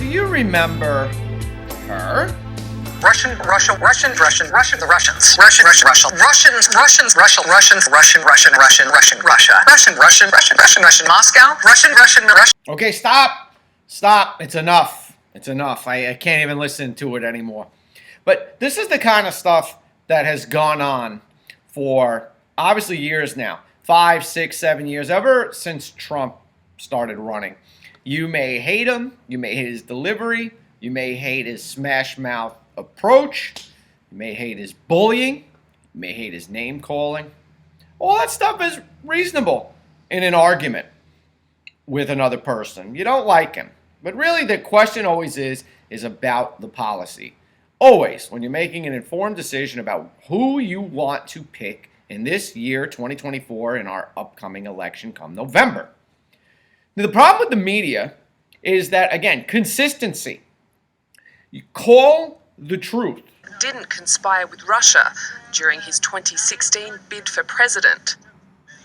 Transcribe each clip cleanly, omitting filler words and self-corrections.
you remember her? Russian, the Russians. Russian, Moscow. Russian. Okay, stop. It's enough. I can't even listen to it anymore. But this is the kind of stuff that has gone on for obviously years now. 5, 6, 7 years, ever since Trump started running. You may hate him. You may hate his delivery. You may hate his smash mouth approach. You may hate his bullying. You may hate his name calling. All that stuff is reasonable in an argument with another person. You don't like him. But really the question always is about the policy. Always, when you're making an informed decision about who you want to pick in this year, 2024, in our upcoming election come November. Now, the problem with the media is that, again, consistency. You call the truth. Didn't conspire with Russia during his 2016 bid for president.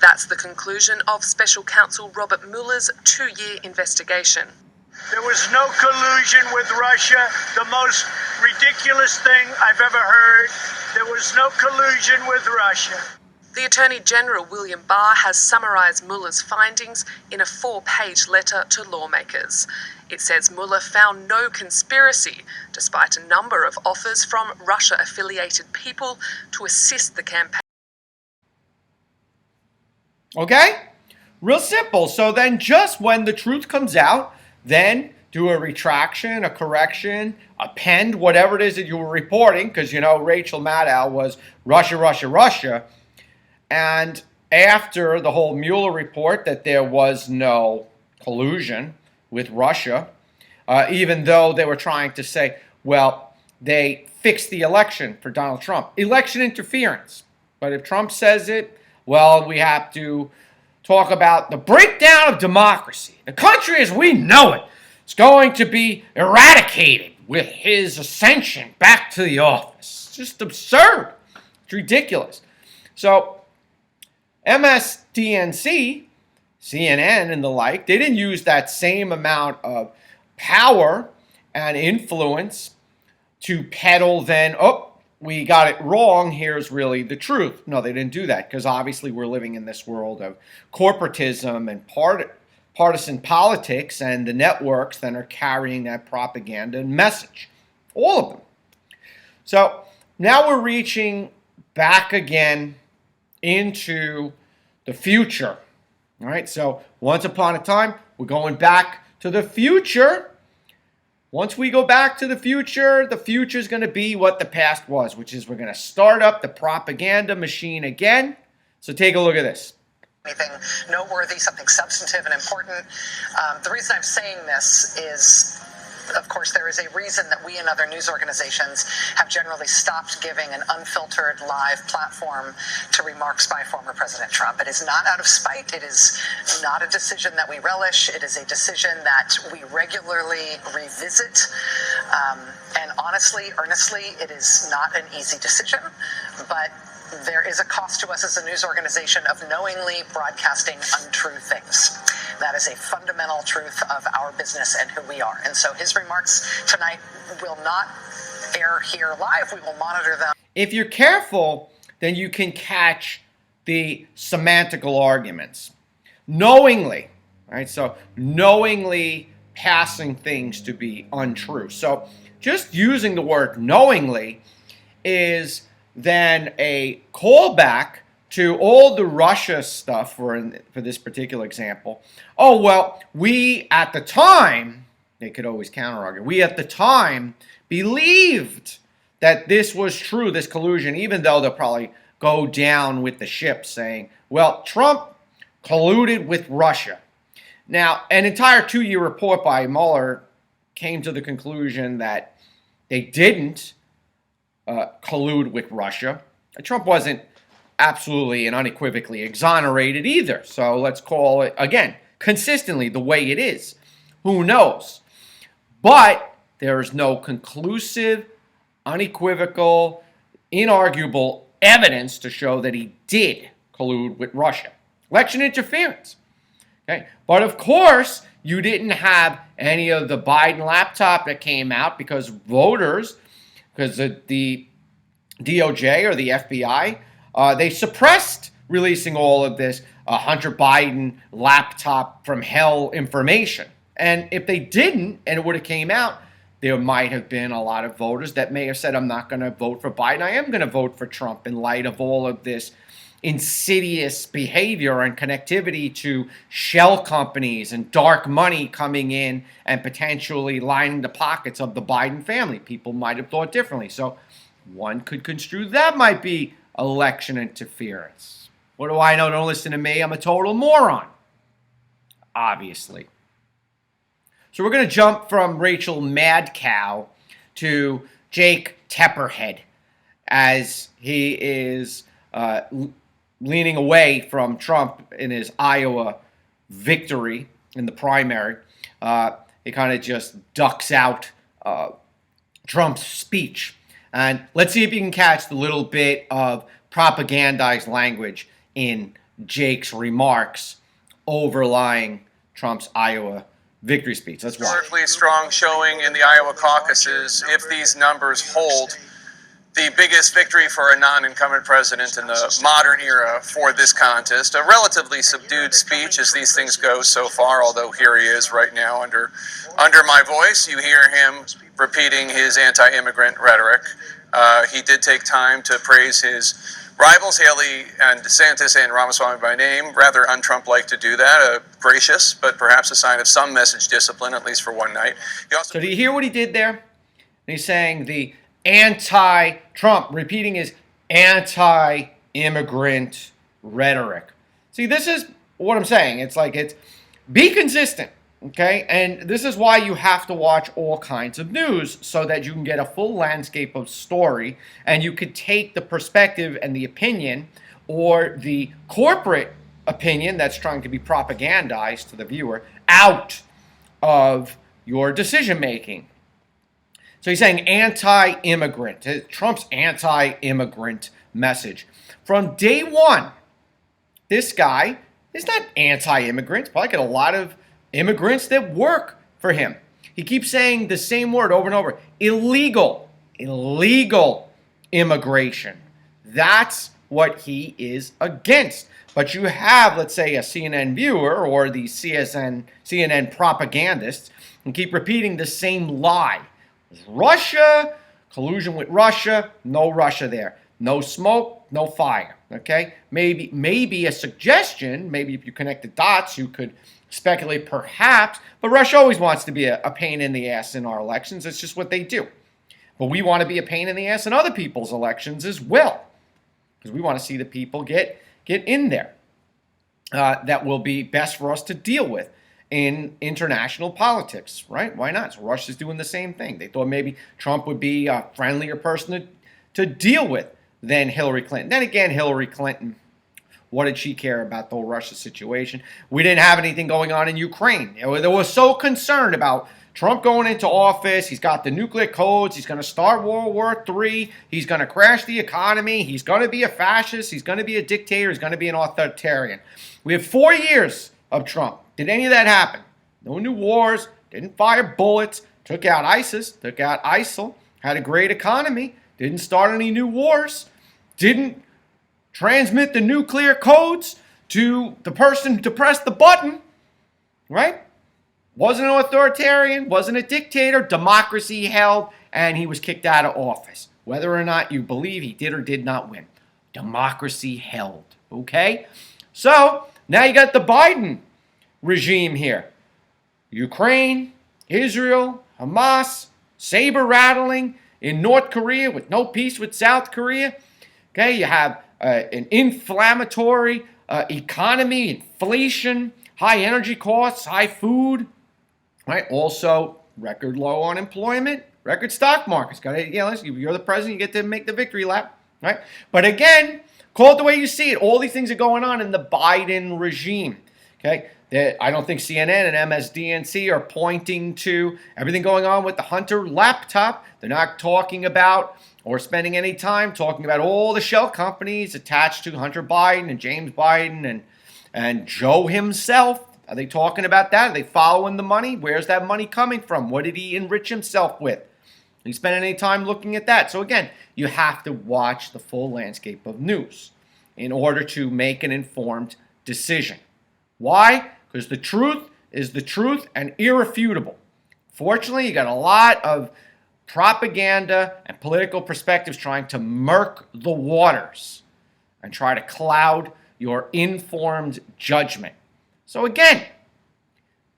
That's the conclusion of Special Counsel Robert Mueller's 2-year investigation. There was no collusion with Russia, the most ridiculous thing I've ever heard. There was no collusion with Russia. The Attorney General William Barr has summarised Mueller's findings in a 4-page letter to lawmakers. It says Mueller found no conspiracy, despite a number of offers from Russia-affiliated people to assist the campaign. Okay? Real simple. So then just when the truth comes out, then do a retraction, a correction, append whatever it is that you were reporting, because, you know, Rachel Maddow was Russia. And after the whole Mueller report that there was no collusion with Russia, even though they were trying to say, well, they fixed the election for Donald Trump. Election interference. But if Trump says it, well, we have to talk about the breakdown of democracy. The country as we know it is going to be eradicated with his ascension back to the office. It's just absurd. It's ridiculous. So MSDNC, CNN and the like, they didn't use that same amount of power and influence to peddle then, we got it wrong, here's really the truth. No, they didn't do that, because obviously we're living in this world of corporatism and partisan politics, and the networks then are carrying that propaganda and message. All of them. So now we're reaching back again into the future. All right, so once upon a time, we're going back to the future. Once we go back to the future is going to be what the past was, which is we're going to start up the propaganda machine again. So take a look at this. Anything noteworthy, something substantive and important. The reason I'm saying this is, of course, there is a reason that we and other news organizations have generally stopped giving an unfiltered live platform to remarks by former President Trump. It is not out of spite. It is not a decision that we relish. It is a decision that we regularly revisit. And honestly, earnestly, it is not an easy decision, but there is a cost to us as a news organization of knowingly broadcasting untrue things. That is a fundamental truth of our business and who we are. And so his remarks tonight will not air here live. We will monitor them. If you're careful, then you can catch the semantical arguments. Knowingly, right? So knowingly passing things to be untrue. So just using the word knowingly is then a callback to all the Russia stuff for this particular example. Oh, well, we at the time, they could always counter-argue, we at the time believed that this was true, this collusion, even though they'll probably go down with the ship saying, well, Trump colluded with Russia. Now, an entire 2-year report by Mueller came to the conclusion that they didn't collude with Russia. Trump wasn't absolutely and unequivocally exonerated either. So let's call it, again, consistently the way it is. Who knows? But there is no conclusive, unequivocal, inarguable evidence to show that he did collude with Russia. Election interference. Okay? But of course, You didn't have any of the Biden laptop that came out because voters, because the DOJ or the FBI, they suppressed releasing all of this Hunter Biden laptop from hell information. And if they didn't, and it would have came out, there might have been a lot of voters that may have said, I'm not going to vote for Biden. I am going to vote for Trump in light of all of this insidious behavior and connectivity to shell companies and dark money coming in and potentially lining the pockets of the Biden family. People might have thought differently. So one could construe that might be election interference. What do I know? Don't listen to me. I'm a total moron. Obviously. So we're going to jump from Rachel Madcow to Jake Tepperhead as he is leaning away from Trump in his Iowa victory in the primary. He kind of just ducks out Trump's speech. And let's see if you can catch the little bit of propagandized language in Jake's remarks overlying Trump's Iowa victory speech. Let's watch. Historically strong showing in the Iowa caucuses. If these numbers hold, the biggest victory for a non-incumbent president in the modern era for this contest. A relatively subdued speech as these things go so far, although here he is right now under my voice. You hear him repeating his anti-immigrant rhetoric. He did take time to praise his rivals, Haley and DeSantis and Ramaswamy by name. Rather un-Trump-like to do that. Gracious, but perhaps a sign of some message discipline, at least for one night. So do you hear what he did there? He's saying the anti-Trump, repeating his anti-immigrant rhetoric. See, this is what I'm saying. It's be consistent, okay? And this is why you have to watch all kinds of news so that you can get a full landscape of story and you could take the perspective and the opinion or the corporate opinion that's trying to be propagandized to the viewer out of your decision making. So he's saying anti-immigrant, Trump's anti-immigrant message. From day one, this guy is not anti-immigrant. Probably got a lot of immigrants that work for him. He keeps saying the same word over and over. Illegal immigration. That's what he is against. But you have, let's say, a CNN viewer or the CNN propagandists and keep repeating the same lie. Russia, collusion with Russia, no Russia there. No smoke, no fire, okay? Maybe a suggestion, maybe if you connect the dots, you could speculate perhaps, but Russia always wants to be a pain in the ass in our elections. It's just what they do. But we want to be a pain in the ass in other people's elections as well, because we want to see the people get in there. That will be best for us to deal with in international politics, right? Why not? So Russia's doing the same thing. They thought maybe Trump would be a friendlier person to deal with than Hillary Clinton. Then again, Hillary Clinton, what did she care about the whole Russia situation? We didn't have anything going on in Ukraine. They were so concerned about Trump going into office. He's got the nuclear codes. He's going to start World War III. He's going to crash the economy. He's going to be a fascist. He's going to be a dictator. He's going to be an authoritarian. We have 4 years of Trump. Did any of that happen? No new wars. Didn't fire bullets. Took out ISIS. Took out ISIL. Had a great economy. Didn't start any new wars. Didn't transmit the nuclear codes to the person to press the button. Right? Wasn't an authoritarian. Wasn't a dictator. Democracy held. And he was kicked out of office. Whether or not you believe he did or did not win. Democracy held. Okay? So, now you got the Biden regime here. Ukraine, Israel, Hamas, saber rattling in North Korea with no peace with South Korea. Okay, you have an inflammatory economy, inflation, high energy costs, high food, right? Also, record low unemployment, record stock markets. You're the president, you get to make the victory lap, right? But again, call it the way you see it. All these things are going on in the Biden regime. Okay, I don't think CNN and MSDNC are pointing to everything going on with the Hunter laptop. They're not talking about or spending any time talking about all the shell companies attached to Hunter Biden and James Biden and Joe himself, Are they talking about that? Are they following the money? Where's that money coming from? What did he enrich himself with? Are you spending any time looking at that? So again, you have to watch the full landscape of news in order to make an informed decision. Why? Because the truth is the truth and irrefutable. Fortunately, you got a lot of propaganda and political perspectives trying to murk the waters and try to cloud your informed judgment. So again,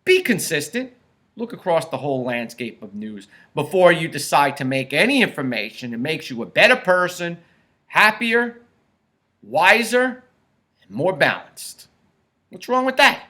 be consistent. Look across the whole landscape of news before you decide to make any information that makes you a better person, happier, wiser, and more balanced. What's wrong with that?